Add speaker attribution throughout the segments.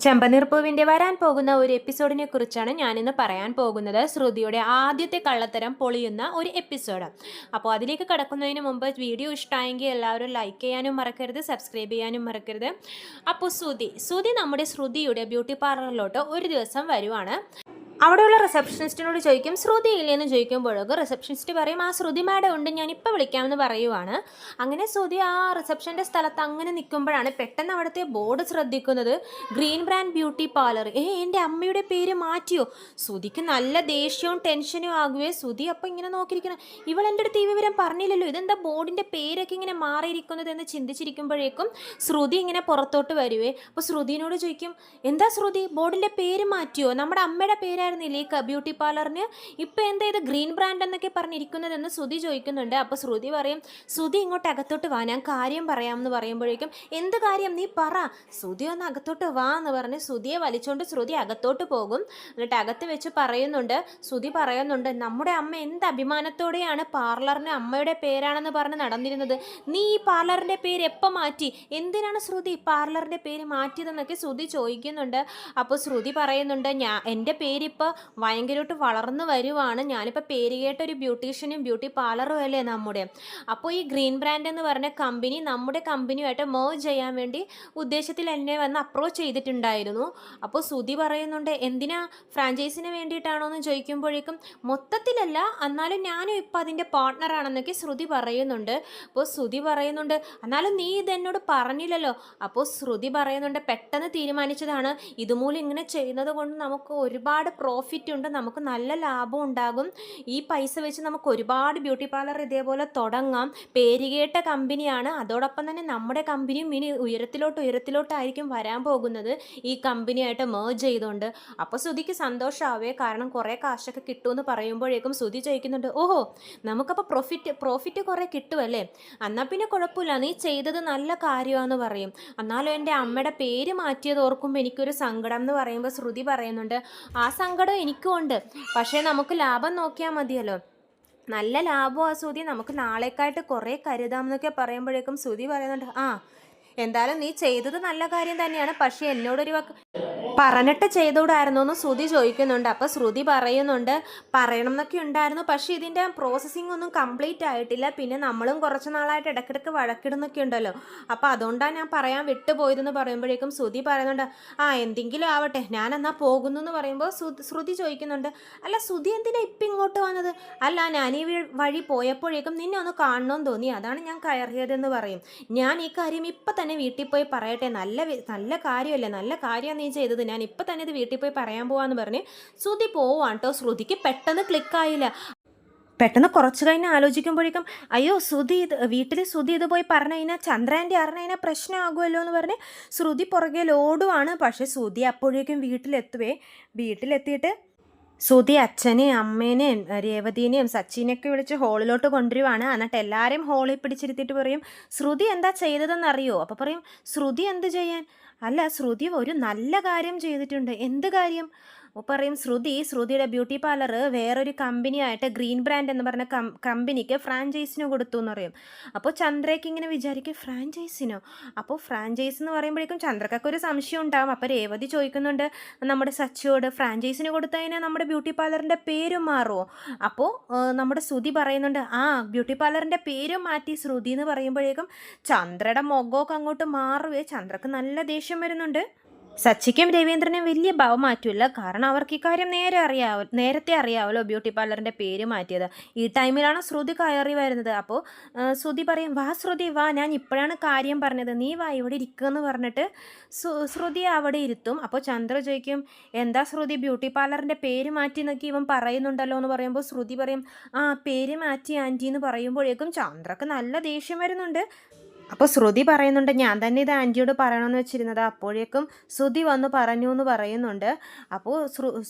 Speaker 1: ചെമ്പനീർപ്പൂവിൻ്റെ വരാൻ പോകുന്ന ഒരു എപ്പിസോഡിനെ കുറിച്ചാണ് ഞാനിന്ന് പറയാൻ പോകുന്നത്. ശ്രുതിയുടെ ആദ്യത്തെ കള്ളത്തരം പൊളിയുന്ന ഒരു എപ്പിസോഡ്. അപ്പോൾ അതിലേക്ക് കടക്കുന്നതിന് മുമ്പ് വീഡിയോ ഇഷ്ടമായെങ്കിൽ എല്ലാവരും ലൈക്ക് ചെയ്യാനും മറക്കരുത്, സബ്സ്ക്രൈബ് ചെയ്യാനും മറക്കരുത്. അപ്പോൾ ശ്രുതി നമ്മുടെ ശ്രുതിയുടെ ബ്യൂട്ടി പാർലറിലോട്ട് ഒരു ദിവസം വരുവാണ്. അവിടെയുള്ള റിസപ്ഷനിസ്റ്റിനോട് ചോദിക്കും ശ്രുതി ഇല്ലെന്ന് ചോദിക്കുമ്പോഴൊക്കെ റിസപ്ഷനിസ്റ്റ് പറയും ആ ശ്രുതി മാഡം ഉണ്ട്, ഞാനിപ്പോൾ വിളിക്കാമെന്ന് പറയുവാണ്. അങ്ങനെ ശ്രുതി ആ റിസപ്ഷൻ്റെ സ്ഥലത്ത് അങ്ങനെ നിൽക്കുമ്പോഴാണ് പെട്ടെന്ന് അവിടുത്തെ ബോർഡ് ശ്രദ്ധിക്കുന്നത്, ഗ്രീൻ ബ്രാൻഡ് ബ്യൂട്ടി പാർലർ. എൻ്റെ അമ്മയുടെ പേര് മാറ്റിയോ? ശ്രുതിക്ക് നല്ല ദേഷ്യവും ടെൻഷനും ആകുകയെ. ശ്രുതി അപ്പം ഇങ്ങനെ നോക്കിയിരിക്കണം, ഇവൾ എൻ്റെ അടുത്ത് ഈ വിവരം പറഞ്ഞില്ലല്ലോ, ഇതെന്താ ബോർഡിൻ്റെ പേരൊക്കെ ഇങ്ങനെ മാറിയിരിക്കുന്നത് എന്ന് ചിന്തിച്ചിരിക്കുമ്പോഴേക്കും ശ്രുതി ഇങ്ങനെ പുറത്തോട്ട് വരുവേ. അപ്പോൾ ശ്രുതിനോട് ചോദിക്കും, എന്താ ശ്രുതി ബോർഡിൻ്റെ പേര് മാറ്റിയോ? നമ്മുടെ അമ്മയുടെ പേര് ില്ലേ ബ്യൂട്ടി പാർലറിന്, ഇപ്പം എന്താ ഇത് ഗ്രീൻ ബ്രാൻഡ് എന്നൊക്കെ പറഞ്ഞിരിക്കുന്നതെന്ന് ശ്രുതി ചോദിക്കുന്നുണ്ട്. അപ്പോൾ ശ്രുതി പറയും, ശ്രുതി ഇങ്ങോട്ട് അകത്തോട്ട് വാ, ഞാൻ കാര്യം പറയാമെന്ന് പറയുമ്പോഴേക്കും എന്ത് കാര്യം നീ പറ, ശ്രുതി ഒന്ന് അകത്തോട്ട് വാ എന്ന് പറഞ്ഞ് ശ്രുതിയെ വലിച്ചുകൊണ്ട് ശ്രുതി അകത്തോട്ട് പോകും. എന്നിട്ട് അകത്ത് വെച്ച് ശ്രുതി പറയുന്നുണ്ട്, നമ്മുടെ അമ്മ എന്ത് അഭിമാനത്തോടെയാണ് പാർലറിന് അമ്മയുടെ പേരാണെന്ന് പറഞ്ഞ് നടന്നിരുന്നത്, നീ ഈ പാർലറിൻ്റെ പേര് എപ്പോൾ മാറ്റി, എന്തിനാണ് ശ്രുതി പാർലറിൻ്റെ പേര് മാറ്റിയതെന്നൊക്കെ ശ്രുതി ചോദിക്കുന്നുണ്ട്. അപ്പോൾ ശ്രുതി പറയുന്നുണ്ട്, എൻ്റെ പേരിപ്പോൾ ഭയങ്കരമായിട്ട് വളർന്നു വരുവാണ്, ഞാനിപ്പോൾ പേര് കേട്ടൊരു ബ്യൂട്ടീഷ്യനും ബ്യൂട്ടി പാർലറും അല്ലേ നമ്മുടെ. അപ്പോൾ ഈ ഗ്രീൻ ബ്രാൻഡ് എന്ന് പറഞ്ഞ കമ്പനി നമ്മുടെ കമ്പനിയുമായിട്ട് മേർജ് ചെയ്യാൻ വേണ്ടി ഉദ്ദേശത്തിൽ എന്നെ വന്ന് അപ്രോച്ച് ചെയ്തിട്ടുണ്ടായിരുന്നു. അപ്പോൾ ശ്രുതി പറയുന്നുണ്ട്, എന്തിനാ ഫ്രാഞ്ചൈസിന് വേണ്ടിയിട്ടാണോ എന്ന് ചോദിക്കുമ്പോഴേക്കും മൊത്തത്തിലല്ല, എന്നാലും ഞാനും ഇപ്പോൾ അതിൻ്റെ പാർട്ട്ണറാണെന്നൊക്കെ ശ്രുതി പറയുന്നുണ്ട്. അപ്പോൾ ശ്രുതി പറയുന്നുണ്ട്, എന്നാലും നീ ഇതെന്നോട് പറഞ്ഞില്ലല്ലോ. അപ്പോൾ ശ്രുതി പറയുന്നുണ്ട്, പെട്ടെന്ന് തീരുമാനിച്ചതാണ്, ഇതുമൂലം ഇങ്ങനെ ചെയ്യുന്നത് കൊണ്ട് നമുക്ക് ഒരുപാട് പ്രോഫിറ്റ് ഉണ്ട്, നമുക്ക് നല്ല ലാഭം ഉണ്ടാകും, ഈ പൈസ വെച്ച് നമുക്ക് ഒരുപാട് ബ്യൂട്ടി പാർലർ ഇതേപോലെ തുടങ്ങാം, പേരുകേട്ട കമ്പനിയാണ്, അതോടൊപ്പം തന്നെ നമ്മുടെ കമ്പനിയും ഇനി ഉയരത്തിലോട്ടായിരിക്കും വരാൻ പോകുന്നത് ഈ കമ്പനിയായിട്ട് മേർജ് ചെയ്തുകൊണ്ട്. അപ്പോൾ ശ്രുതിക്ക് സന്തോഷമാവേ, കാരണം കുറേ കാശൊക്കെ കിട്ടുമെന്ന് പറയുമ്പോഴേക്കും ശ്രുതി ചോദിക്കുന്നുണ്ട്, ഓഹോ നമുക്കപ്പോൾ പ്രോഫിറ്റ് കുറേ കിട്ടുമല്ലേ, എന്നാൽ പിന്നെ കുഴപ്പമില്ല, നീ ചെയ്തത് നല്ല കാര്യമാണെന്ന് പറയും. എന്നാലും എൻ്റെ അമ്മയുടെ പേര് മാറ്റിയത് ഓർക്കുമ്പോൾ എനിക്കൊരു സങ്കടം എന്ന് പറയുമ്പോൾ ശ്രുതി പറയുന്നുണ്ട്, ആ സങ്കടം എനിക്കും ഉണ്ട്, പക്ഷേ നമുക്ക് ലാഭം നോക്കിയാൽ മതിയല്ലോ, നല്ല ലാഭമാണ് ശ്രുതി, നമുക്ക് നാളേക്കായിട്ട് കുറേ കരുതാമെന്നൊക്കെ പറയുമ്പോഴേക്കും ശ്രുതി പറയുന്നുണ്ട്, എന്തായാലും നീ ചെയ്തത് നല്ല കാര്യം തന്നെയാണ്, പക്ഷേ എന്നോടൊരു പറഞ്ഞിട്ട് ചെയ്തുകൂടായിരുന്നു എന്ന് ശ്രുതി ചോദിക്കുന്നുണ്ട്. അപ്പോൾ ശ്രുതി പറയുന്നുണ്ട്, പറയണം എന്നൊക്കെ ഉണ്ടായിരുന്നു, പക്ഷേ ഇതിൻ്റെ പ്രോസസ്സിംഗ് ഒന്നും കംപ്ലീറ്റ് ആയിട്ടില്ല, പിന്നെ നമ്മളും കുറച്ച് നാളായിട്ട് ഇടയ്ക്കിടയ്ക്ക് വഴക്കിടുന്നൊക്കെ ഉണ്ടല്ലോ, അപ്പോൾ അതുകൊണ്ടാണ് ഞാൻ പറയാൻ വിട്ടുപോയതെന്ന് പറയുമ്പോഴേക്കും ശ്രുതി പറയുന്നുണ്ട്, എന്തെങ്കിലും ആവട്ടെ ഞാൻ എന്നാൽ പോകുന്നു എന്ന് പറയുമ്പോൾ ശ്രുതി ചോദിക്കുന്നുണ്ട്, അല്ല ശ്രുതി എന്തിനാ ഇപ്പം ഇങ്ങോട്ട് വന്നത്? അല്ല ഞാൻ ഈ വഴി പോയപ്പോഴേക്കും നിന്നെ ഒന്ന് കാണണമെന്ന് തോന്നി, അതാണ് ഞാൻ കയറിയതെന്ന് പറയും. ഞാൻ ഈ കാര്യം ഇപ്പം തന്നെ വീട്ടിൽ പോയി പറയട്ടെ, നല്ല കാര്യമല്ലേ, നല്ല കാര്യമാണ് നീ ചെയ്തത്, ഞാൻ ഇപ്പം തന്നെ ഇത് വീട്ടിൽ പോയി പറയാൻ പോവാന്ന് പറഞ്ഞ് ശ്രുതി പോവാണ് കേട്ടോ. ശ്രുതിക്ക് പെട്ടെന്ന് ക്ലിക്കായില്ല. പെട്ടെന്ന് കുറച്ച് കഴിഞ്ഞ് ആലോചിക്കുമ്പോഴേക്കും അയ്യോ വീട്ടിൽ ശ്രുതി ഇത് പോയി പറഞ്ഞു കഴിഞ്ഞാൽ ചന്ദ്രൻ്റെ അറിഞ്ഞു കഴിഞ്ഞാൽ പ്രശ്നമാകുമല്ലോ എന്ന് പറഞ്ഞ് ശ്രുതി പുറകെ ലോടുവാണ്. പക്ഷേ ശ്രുതി അപ്പോഴേക്കും വീട്ടിലെത്തിയിട്ട് ശ്രുതി അച്ഛനെയും അമ്മേനെയും രേവതീനെയും സച്ചിനെയൊക്കെ വിളിച്ച് ഹോളിലോട്ട് കൊണ്ടുവരുവാണ്. എന്നിട്ട് എല്ലാവരെയും ഹോളിൽ പിടിച്ചിരുത്തിയിട്ട് പറയും, ശ്രുതി എന്താ ചെയ്തതെന്നറിയോ? അപ്പോൾ പറയും, ശ്രുതി എന്ത് ചെയ്യാൻ? അല്ല ശ്രുതി ഒരു നല്ല കാര്യം ചെയ്തിട്ടുണ്ട്. എന്ത് കാര്യം? പറയും, ശ്രുതിയുടെ ബ്യൂട്ടി പാർലർ വേറൊരു കമ്പനിയായിട്ട് ഗ്രീൻ ബ്രാൻഡ് എന്ന് പറഞ്ഞ കമ്പനിക്ക് ഫ്രാഞ്ചൈസിന് കൊടുത്തു എന്ന് പറയും. അപ്പോൾ ചന്ദ്രയ്ക്ക് ഇങ്ങനെ വിചാരിക്കും, ഫ്രാഞ്ചൈസിനോ? അപ്പോൾ ഫ്രാഞ്ചൈസ് എന്ന് പറയുമ്പോഴേക്കും ചന്ദ്രക്കൊക്കെ ഒരു സംശയം ഉണ്ടാകും. അപ്പോൾ രേവതി ചോദിക്കുന്നുണ്ട് നമ്മുടെ സച്ചിയോട്, ഫ്രാഞ്ചൈസിന് കൊടുത്തതിന് നമ്മുടെ ബ്യൂട്ടി പാർലറിൻ്റെ പേരും മാറുമോ? അപ്പോൾ നമ്മുടെ ശ്രുതി പറയുന്നുണ്ട്, ബ്യൂട്ടി പാർലറിൻ്റെ പേരും മാറ്റി ശ്രുതി എന്ന് പറയുമ്പോഴേക്കും ചന്ദ്രയുടെ മുഖമൊക്കെ അങ്ങോട്ട് മാറുകയെ. ചന്ദ്രക്ക് നല്ല ദേഷ്യം വരുന്നുണ്ട്. സച്ചിക്കും രവീന്ദ്രനും വലിയ ഭാവമാറ്റമില്ല, കാരണം അവർക്ക് ഇക്കാര്യം നേരത്തെ അറിയാമല്ലോ ബ്യൂട്ടി പാർലറിൻ്റെ പേര് മാറ്റിയത്. ഈ ടൈമിലാണ് ശ്രുതി കയറി വരുന്നത്. അപ്പോൾ ശ്രുതി പറയും, വാ ശ്രുതി വാ, ഞാൻ ഇപ്പോഴാണ് കാര്യം പറഞ്ഞത്, നീ വാ ഇവിടെ ഇരിക്കുമെന്ന് പറഞ്ഞിട്ട് ശ്രുതിയെ അവിടെ ഇരുത്തും. അപ്പോൾ ചന്ദ്ര ചോദിക്കും, എന്താ ശ്രുതി ബ്യൂട്ടി പാർലറിൻ്റെ പേര് മാറ്റി എന്നൊക്കെ ഇവൻ പറയുന്നുണ്ടല്ലോ എന്ന് പറയുമ്പോൾ ശ്രുതി പറയും, പേര് മാറ്റി ആൻറ്റി എന്ന് പറയുമ്പോഴേക്കും ചന്ദ്രക്ക് നല്ല ദേഷ്യം വരുന്നുണ്ട്. അപ്പോൾ ശ്രുതി പറയുന്നുണ്ട്, ഞാൻ തന്നെ ഇത് ആൻറ്റിയോട് പറയണമെന്ന് വെച്ചിരുന്നത്, അപ്പോഴേക്കും ശ്രുതി വന്ന് പറഞ്ഞു എന്ന് പറയുന്നുണ്ട്. അപ്പോൾ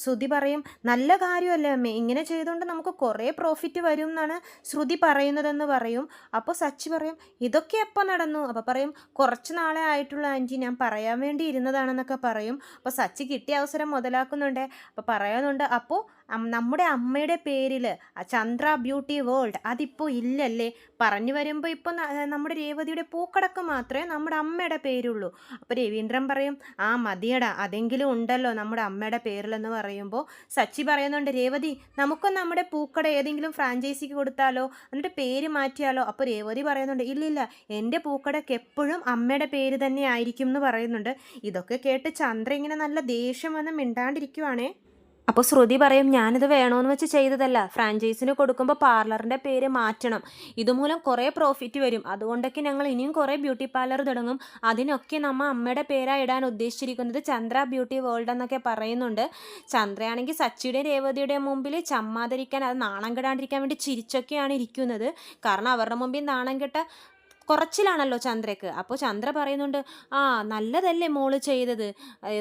Speaker 1: ശ്രുതി പറയും, നല്ല കാര്യമല്ലേ അമ്മേ, ഇങ്ങനെ ചെയ്തുകൊണ്ട് നമുക്ക് കുറേ പ്രോഫിറ്റ് വരും എന്നാണ് ശ്രുതി പറയുന്നതെന്ന് പറയും. അപ്പോൾ സച്ചി പറയും, ഇതൊക്കെ എപ്പോൾ നടന്നു? അപ്പോൾ പറയും, കുറച്ച് നാളെ ആയിട്ടുള്ള ആൻറ്റി, ഞാൻ പറയാൻ വേണ്ടി ഇരുന്നതാണെന്നൊക്കെ പറയും. അപ്പോൾ സച്ചി കിട്ടിയ അവസരം മുതലാക്കുന്നുണ്ട്. അപ്പോൾ പറയുന്നുണ്ട്, അപ്പോൾ നമ്മുടെ അമ്മയുടെ പേരിൽ ചന്ദ്ര ബ്യൂട്ടി വേൾഡ് അതിപ്പോൾ ഇല്ലല്ലേ? പറഞ്ഞു വരുമ്പോൾ ഇപ്പോൾ നമ്മുടെ രേവതിയുടെ പൂക്കടക്ക് മാത്രമേ നമ്മുടെ അമ്മയുടെ പേരുള്ളൂ. അപ്പോൾ രവീന്ദ്രൻ പറയും, ആ മതിയടാ, അതെങ്കിലും ഉണ്ടല്ലോ നമ്മുടെ അമ്മയുടെ പേരിലെന്ന് പറയുമ്പോൾ സച്ചി പറയുന്നുണ്ട്, രേവതി നമുക്കൊന്ന് നമ്മുടെ പൂക്കട ഏതെങ്കിലും ഫ്രാഞ്ചൈസിക്ക് കൊടുത്താലോ, എന്നിട്ട് പേര് മാറ്റിയാലോ? അപ്പോൾ രേവതി പറയുന്നുണ്ട്, ഇല്ലില്ല, എൻ്റെ പൂക്കടയ്ക്ക് എപ്പോഴും അമ്മയുടെ പേര് തന്നെ ആയിരിക്കും എന്ന് പറയുന്നുണ്ട്. ഇതൊക്കെ കേട്ട് ചന്ദ്ര ഇങ്ങനെ നല്ല ദേഷ്യം വന്ന് മിണ്ടാണ്ടിരിക്കുവാണേ. അപ്പോൾ ശ്രുതി പറയും, ഞാനിത് വേണമെന്ന് വെച്ച് ചെയ്തതല്ല, ഫ്രാഞ്ചൈസിന് കൊടുക്കുമ്പോൾ പാർലറിൻ്റെ പേര് മാറ്റണം, ഇതുമൂലം കുറേ പ്രോഫിറ്റ് വരും, അതുകൊണ്ടൊക്കെ ഞങ്ങൾ ഇനിയും കുറേ ബ്യൂട്ടി പാർലർ തുടങ്ങും, അതിനൊക്കെ നമ്മൾ അമ്മയുടെ പേരാണ് ഇടാൻ ഉദ്ദേശിച്ചിരിക്കുന്നത്, ചന്ദ്ര ബ്യൂട്ടി വേൾഡ് എന്നൊക്കെ പറയുന്നുണ്ട്. ചന്ദ്രയാണെങ്കിൽ സച്ചിയുടെയും രേവതിയുടെയും മുമ്പിൽ ചമ്മാതിരിക്കാൻ, അത് നാണം കെടാണ്ടിരിക്കാൻ വേണ്ടി ചിരിച്ചൊക്കെയാണ് ഇരിക്കുന്നത്. കാരണം അവരുടെ മുമ്പിൽ നാണം കെട്ട കുറച്ചിലാണല്ലോ ചന്ദ്രയ്ക്ക്. അപ്പോൾ ചന്ദ്ര പറയുന്നുണ്ട്, ആ നല്ലതല്ലേ മോള് ചെയ്തത്,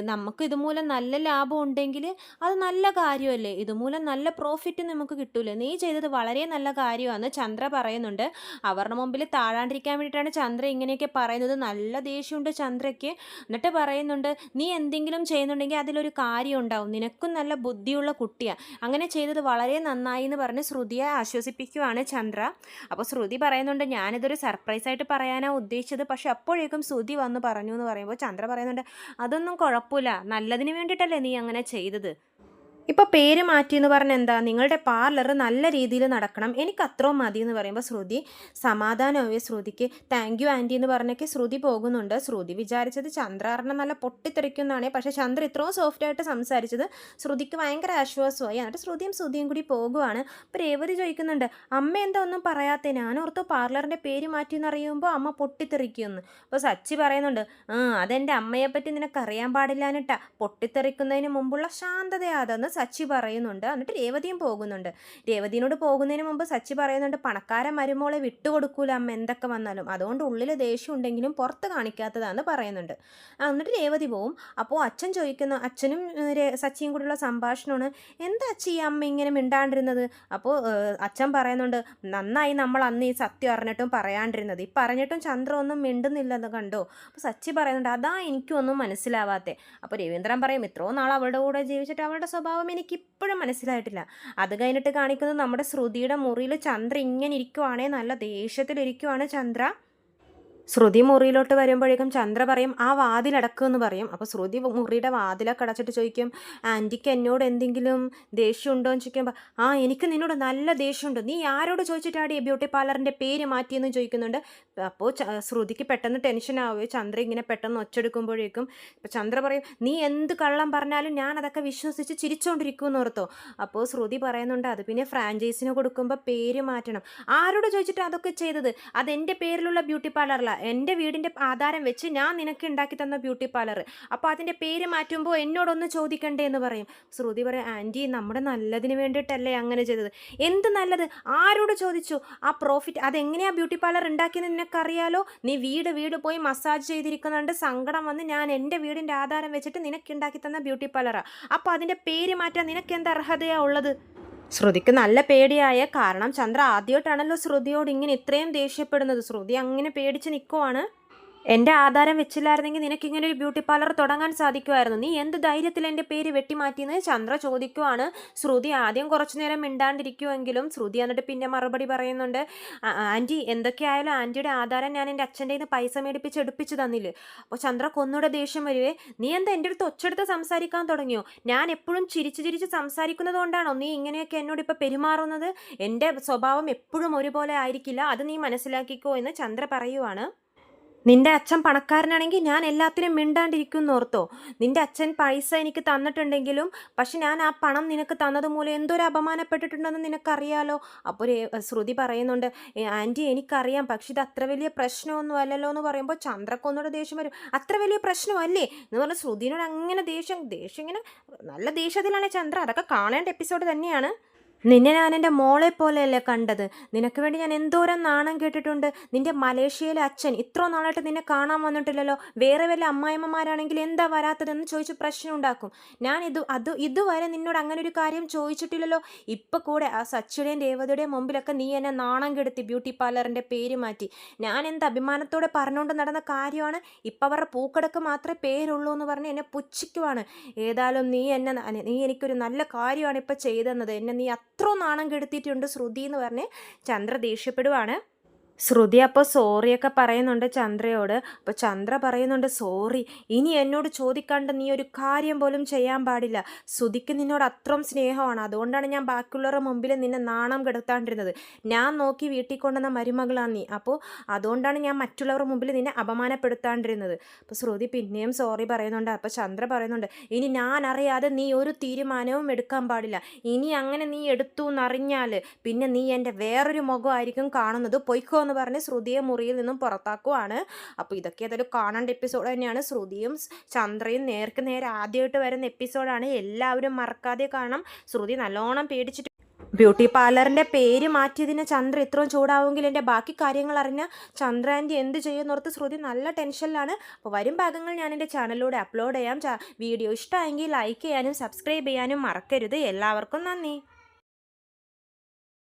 Speaker 1: നമുക്ക് ഇതുമൂലം നല്ല ലാഭം ഉണ്ടെങ്കിൽ അത് നല്ല കാര്യമല്ലേ, ഇതുമൂലം നല്ല പ്രോഫിറ്റ് നമുക്ക് കിട്ടൂലേ, നീ ചെയ്തത് വളരെ നല്ല കാര്യമാണെന്ന് ചന്ദ്ര പറയുന്നുണ്ട്. അവരുടെ മുമ്പിൽ താഴാണ്ടിരിക്കാൻ വേണ്ടിയിട്ടാണ് ചന്ദ്ര ഇങ്ങനെയൊക്കെ പറയുന്നത്. നല്ല ദേഷ്യമുണ്ട് ചന്ദ്രയ്ക്ക്. എന്നിട്ട് പറയുന്നുണ്ട്, നീ എന്തെങ്കിലും ചെയ്യുന്നുണ്ടെങ്കിൽ അതിലൊരു കാര്യം ഉണ്ടാവും, നിനക്കും നല്ല ബുദ്ധിയുള്ള കുട്ടിയാണ്, അങ്ങനെ ചെയ്തത് വളരെ നന്നായി എന്ന് പറഞ്ഞ് ശ്രുതിയെ ആശ്വസിപ്പിക്കുകയാണ് ചന്ദ്ര. അപ്പോൾ ശ്രുതി പറയുന്നുണ്ട്, ഞാനിതൊരു സർപ്രൈസ് ആയിട്ട് പറയാനാണ് ഉദ്ദേശിച്ചത്, പക്ഷെ അപ്പോഴേക്കും ശ്രുതി വന്ന് പറഞ്ഞു എന്ന് പറയുമ്പോൾ ചന്ദ്ര പറയുന്നുണ്ട്, അതൊന്നും കുഴപ്പമില്ല, നല്ലതിന് വേണ്ടിയിട്ടല്ലേ നീ അങ്ങനെ ചെയ്തത്. ഇപ്പോൾ പേര് മാറ്റി എന്ന് പറഞ്ഞാൽ എന്താ, നിങ്ങളുടെ പാർലർ നല്ല രീതിയിൽ നടക്കണം, എനിക്ക് അത്രയും മതി എന്ന് പറയുമ്പോൾ ശ്രുതി സമാധാനമാവേ ശ്രുതിക്ക്. താങ്ക് യു ആൻറ്റി എന്ന് പറഞ്ഞൊക്കെ ശ്രുതി പോകുന്നുണ്ട്. ശ്രുതി വിചാരിച്ചത് ചന്ദ്ര പറഞ്ഞാൽ നല്ല പൊട്ടിത്തെറിക്കുന്നതാണേ, പക്ഷേ ചന്ദ്ര ഇത്രയും സോഫ്റ്റായിട്ട് സംസാരിച്ചത് ശ്രുതിക്ക് ഭയങ്കര ആശ്വാസമായി. എന്നിട്ട് ശ്രുതിയും കൂടി പോകുവാണ്. അപ്പോൾ രേവതി ചോദിക്കുന്നുണ്ട്, അമ്മ എന്താ ഒന്നും പറയാത്തേ, ഞാനോർത്തു പാർലറിൻ്റെ പേര് മാറ്റി എന്നറിയുമ്പോൾ അമ്മ പൊട്ടിത്തെറിക്കുമെന്ന്. അപ്പോൾ സച്ചി പറയുന്നുണ്ട്, അതെൻ്റെ അമ്മയെപ്പറ്റി നിനക്കറിയാൻ പാടില്ലാന്നിട്ടാ, പൊട്ടിത്തെറിക്കുന്നതിന് മുമ്പുള്ള ശാന്തതയാതെന്ന് സച്ചി പറയുന്നുണ്ട്. എന്നിട്ട് രേവതിയും പോകുന്നുണ്ട്. രേവതിയോട് പോകുന്നതിന് മുമ്പ് സച്ചി പറയുന്നുണ്ട്, പണക്കാരൻ മരുമോളെ വിട്ടുകൊടുക്കൂല അമ്മ എന്തൊക്കെ വന്നാലും, അതുകൊണ്ട് ഉള്ളിൽ ദേഷ്യം ഉണ്ടെങ്കിലും പുറത്ത് കാണിക്കാത്തതാണെന്ന് പറയുന്നുണ്ട്. എന്നിട്ട് രേവതി പോവും. അപ്പോൾ അച്ഛൻ ചോദിക്കുന്നു, അച്ഛനും സച്ചിയും കൂടിയുള്ള സംഭാഷണമാണ്, എന്താ അച്ഛൻ ഈ അമ്മ ഇങ്ങനെ മിണ്ടാണ്ടിരുന്നത്? അപ്പോൾ അച്ഛൻ പറയുന്നുണ്ട്, നന്നായി നമ്മൾ അന്ന് ഈ സത്യം അറിഞ്ഞിട്ടും പറയാണ്ടിരുന്നത്, ഈ പറഞ്ഞിട്ടും ചന്ദ്ര ഒന്നും മിണ്ടുന്നില്ലെന്ന് കണ്ടോ? അപ്പോൾ സച്ചി പറയുന്നുണ്ട്, അതാ എനിക്കൊന്നും മനസ്സിലാവാത്തേ. അപ്പോൾ രവീന്ദ്രൻ പറയും, ഇത്രയും നാൾ അവളുടെ കൂടെ ജീവിച്ചിട്ട് അവളുടെ സ്വഭാവം എനിക്കിപ്പോഴും മനസ്സിലായിട്ടില്ല. അത് കഴിഞ്ഞിട്ട് കാണിക്കുന്നത് നമ്മുടെ ശ്രുതിയുടെ മുറിയിൽ ചന്ദ്ര ഇങ്ങനെ ഇരിക്കുവാണേ, നല്ല ദേഷ്യത്തിലിരിക്കുവാണ് ചന്ദ്ര. ശ്രുതി മുറിയിലോട്ട് വരുമ്പോഴേക്കും ചന്ദ്ര പറയും, ആ വാതിലടക്കുമെന്ന് പറയും. അപ്പോൾ ശ്രുതി മുറിയുടെ വാതിലൊക്കെ അടച്ചിട്ട് ചോദിക്കും, ആൻറ്റിക്ക് എന്നോട് എന്തെങ്കിലും ദേഷ്യമുണ്ടോ എന്ന് ചോദിക്കുമ്പോൾ, എനിക്ക് നിന്നോട് നല്ല ദേഷ്യമുണ്ട്, നീ ആരോട് ചോദിച്ചിട്ടാണ് ഈ ബ്യൂട്ടി പാർലറിൻ്റെ പേര് മാറ്റിയെന്ന് ചോദിക്കുന്നുണ്ട്. അപ്പോൾ ശ്രുതിക്ക് പെട്ടെന്ന് ടെൻഷൻ ആവുകയും ചന്ദ്ര ഇങ്ങനെ പെട്ടെന്ന് ഒച്ചെടുക്കുമ്പോഴേക്കും ഇപ്പോൾ ചന്ദ്ര പറയും, നീ എന്ത് കള്ളം പറഞ്ഞാലും ഞാൻ അതൊക്കെ വിശ്വസിച്ച് ചിരിച്ചുകൊണ്ടിരിക്കുമെന്ന് ഓർത്തോ. അപ്പോൾ ശ്രുതി പറയുന്നുണ്ട്, അത് പിന്നെ ഫ്രാഞ്ചൈസിന് കൊടുക്കുമ്പോൾ പേര് മാറ്റണം, ആരോട് ചോദിച്ചിട്ട് അതൊക്കെ ചെയ്തത്, അതെൻ്റെ പേരിലുള്ള ബ്യൂട്ടി പാർലറല്ല, എൻ്റെ വീടിൻ്റെ ആധാരം വെച്ച് ഞാൻ നിനക്ക് ഉണ്ടാക്കി തന്ന ബ്യൂട്ടി പാർലർ, അപ്പോൾ അതിൻ്റെ പേര് മാറ്റുമ്പോൾ എന്നോടൊന്ന് ചോദിക്കണ്ടേ എന്ന് പറയും. ശ്രുതി പറയും, ആൻറ്റി നമ്മുടെ നല്ലതിന് വേണ്ടിയിട്ടല്ലേ അങ്ങനെ ചെയ്തത്. എന്ത് നല്ലത്, ആരോട് ചോദിച്ചു? ആ പ്രോഫിറ്റ് അതെങ്ങനെയാണ് ബ്യൂട്ടി പാർലർ ഉണ്ടാക്കിയെന്ന് നിനക്കറിയാലോ, നീ വീട് പോയി മസാജ് ചെയ്തിരിക്കുന്നുണ്ട്, സങ്കടം വന്ന് ഞാൻ എൻ്റെ വീടിൻ്റെ ആധാരം വെച്ചിട്ട് നിനക്ക് ഉണ്ടാക്കി തന്ന ബ്യൂട്ടി പാർലറാണ്, അപ്പോൾ അതിൻ്റെ പേര് മാറ്റാൻ നിനക്ക് എന്ത് അർഹതയാണ് ഉള്ളത്? ശ്രുതിക്ക് നല്ല പേടിയായ കാരണം ചന്ദ്ര ആദ്യമായിട്ടാണല്ലോ ശ്രുതിയോട് ഇങ്ങനെ ഇത്രയും ദേഷ്യപ്പെടുന്നത്. ശ്രുതി അങ്ങനെ പേടിച്ച് നിൽക്കുവാണ്. എൻ്റെ ആധാരം വെച്ചില്ലായിരുന്നെങ്കിൽ നിനക്കിങ്ങനെ ഒരു ബ്യൂട്ടി പാർലർ തുടങ്ങാൻ സാധിക്കുമായിരുന്നു, നീ എന്ത് ധൈര്യത്തിൽ എൻ്റെ പേര് വെട്ടിമാറ്റിയെന്ന് ചന്ദ്ര ചോദിക്കുവാണ്. ശ്രുതി ആദ്യം കുറച്ചു നേരം മിണ്ടാണ്ടിരിക്കുമെങ്കിലും ശ്രുതി എന്നിട്ട് പിന്നെ മറുപടി പറയുന്നുണ്ട്, ആൻറ്റി എന്തൊക്കെയായാലും ആൻറ്റിയുടെ ആധാരം ഞാൻ എൻ്റെ അച്ഛൻ്റെ നിന്ന് പൈസ മേടിപ്പിച്ച് എടുപ്പിച്ച് തന്നില്ലേ. അപ്പോൾ ചന്ദ്ര കൊന്നൂടെ ദേഷ്യം വരുവേ, നീ എന്താ എൻ്റെ അടുത്ത് ഒച്ചെടുത്ത് സംസാരിക്കാൻ തുടങ്ങിയോ? ഞാൻ എപ്പോഴും ചിരിച്ച് സംസാരിക്കുന്നത് കൊണ്ടാണോ നീ ഇങ്ങനെയൊക്കെ എന്നോട് ഇപ്പോൾ പെരുമാറുന്നത്? എൻ്റെ സ്വഭാവം എപ്പോഴും ഒരുപോലെ ആയിരിക്കില്ല, അത് നീ മനസ്സിലാക്കിക്കോ എന്ന് ചന്ദ്ര പറയുവാണ്. നിന്റെ അച്ഛൻ പണക്കാരനാണെങ്കിൽ ഞാൻ എല്ലാത്തിനും മിണ്ടാണ്ടിരിക്കും ഓർത്തോ. നിന്റെ അച്ഛൻ പൈസ എനിക്ക് തന്നിട്ടുണ്ടെങ്കിലും പക്ഷെ ഞാൻ ആ പണം നിനക്ക് തന്നത് മൂലം എന്തൊരു അപമാനപ്പെട്ടിട്ടുണ്ടെന്ന് നിനക്കറിയാലോ. അപ്പോൾ ശ്രുതി പറയുന്നുണ്ട്, ആൻറ്റി എനിക്കറിയാം, പക്ഷെ ഇത് അത്ര വലിയ പ്രശ്നമൊന്നും അല്ലല്ലോ എന്ന് പറയുമ്പോൾ ചന്ദ്രക്കൊന്നോട് ദേഷ്യം വരും. അത്ര വലിയ പ്രശ്നമല്ലേ എന്ന് പറഞ്ഞാൽ ശ്രുതിനോട് അങ്ങനെ ദേഷ്യം ഇങ്ങനെ നല്ല ദേഷ്യത്തിലാണ് ചന്ദ്ര. അതൊക്കെ കാണേണ്ട എപ്പിസോഡ് തന്നെയാണ്. നിന്നെ ഞാൻ എൻ്റെ മോളെ പോലെയല്ലേ കണ്ടത്. നിനക്ക് വേണ്ടി ഞാൻ എന്തോരം നാണം കേട്ടിട്ടുണ്ട്. നിന്റെ മലേഷ്യയിലെ അച്ഛൻ ഇത്ര നാളായിട്ട് നിന്നെ കാണാൻ വന്നിട്ടില്ലല്ലോ. വേറെ വല്ല അമ്മായിമ്മമാരാണെങ്കിൽ എന്താ വരാത്തതെന്ന് ചോദിച്ച് പ്രശ്നം ഉണ്ടാക്കും. ഞാൻ ഇതുവരെ നിന്നോട് അങ്ങനെ ഒരു കാര്യം ചോദിച്ചിട്ടില്ലല്ലോ. ഇപ്പം കൂടെ ആ സച്ചിയുടെയും രേവതിയുടെയും മുമ്പിലൊക്കെ നീ എന്നെ നാണം കെടുത്തി ബ്യൂട്ടി പാർലറിൻ്റെ പേര് മാറ്റി. ഞാൻ എന്ത് അഭിമാനത്തോടെ പറഞ്ഞുകൊണ്ട് നടന്ന കാര്യമാണ്. ഇപ്പം അവരുടെ പൂക്കടക്ക് മാത്രമേ പേരുള്ളൂ എന്ന് പറഞ്ഞ് എന്നെ പുച്ഛിക്കുവാണ്. ഏതായാലും നീ എനിക്കൊരു നല്ല കാര്യമാണ് ഇപ്പം ചെയ്തെന്നത്. എന്നെ നീ അത്ര നാണം കെടുത്തിയിട്ടുണ്ട് ശ്രുതി എന്ന് പറഞ്ഞ് ചന്ദ്ര ദേഷ്യപ്പെടുവാണ്. ശ്രുതി അപ്പോൾ സോറിയൊക്കെ പറയുന്നുണ്ട് ചന്ദ്രയോട്. അപ്പോൾ ചന്ദ്ര പറയുന്നുണ്ട്, സോറി, ഇനി എന്നോട് ചോദിക്കാണ്ട് നീ ഒരു കാര്യം പോലും ചെയ്യാൻ പാടില്ല. ശ്രുതിക്ക് നിന്നോട് അത്രയും സ്നേഹമാണ്. അതുകൊണ്ടാണ് ഞാൻ ബാക്കിയുള്ളവരുടെ മുമ്പിൽ നിന്നെ നാണം കെടുത്താണ്ടിരുന്നത്. ഞാൻ നോക്കി വീട്ടിൽ കൊണ്ടുവന്ന മരുമകളാണ് നീ. അപ്പോൾ അതുകൊണ്ടാണ് ഞാൻ മറ്റുള്ളവരുടെ മുമ്പിൽ നിന്നെ അപമാനപ്പെടുത്താണ്ടിരുന്നത്. അപ്പോൾ ശ്രുതി പിന്നെയും സോറി പറയുന്നുണ്ട്. അപ്പോൾ ചന്ദ്ര പറയുന്നുണ്ട്, ഇനി ഞാൻ അറിയാതെ നീ ഒരു തീരുമാനവും എടുക്കാൻ പാടില്ല. ഇനി അങ്ങനെ നീ എടുത്തു എന്നറിഞ്ഞാൽ പിന്നെ നീ എൻ്റെ വേറൊരു മുഖമായിരിക്കും കാണുന്നത്. പൊയ്ക്കോ എന്ന് പറഞ്ഞ് ശ്രുതിയെ മുറിയിൽ നിന്നും പുറത്താക്കുവാണ്. അപ്പോൾ ഇതൊക്കെ ഏതായാലും കാണേണ്ട എപ്പിസോഡ് തന്നെയാണ്. ശ്രുതിയും ചന്ദ്രയും നേർക്ക് നേരെ ആദ്യമായിട്ട് വരുന്ന എപ്പിസോഡാണ്. എല്ലാവരും മറക്കാതെ കാണണം. ശ്രുതി നല്ലോണം പേടിച്ചിട്ട് ബ്യൂട്ടി പാർലറിൻ്റെ പേര് മാറ്റിയതിന് ചന്ദ്ര ഇത്രയും ചൂടാവുമെങ്കിൽ എൻ്റെ ബാക്കി കാര്യങ്ങൾ അറിഞ്ഞാൽ ചന്ദ്ര ആൻറ്റി എന്ത് ചെയ്യുമെന്നോർത്ത് ശ്രുതി നല്ല ടെൻഷനിലാണ്. അപ്പോൾ വരും ഭാഗങ്ങൾ ഞാൻ എൻ്റെ ചാനലിലൂടെ അപ്ലോഡ് ചെയ്യാം. വീഡിയോ ഇഷ്ടമായെങ്കിൽ ലൈക്ക് ചെയ്യാനും സബ്സ്ക്രൈബ് ചെയ്യാനും മറക്കരുത്. എല്ലാവർക്കും നന്ദി.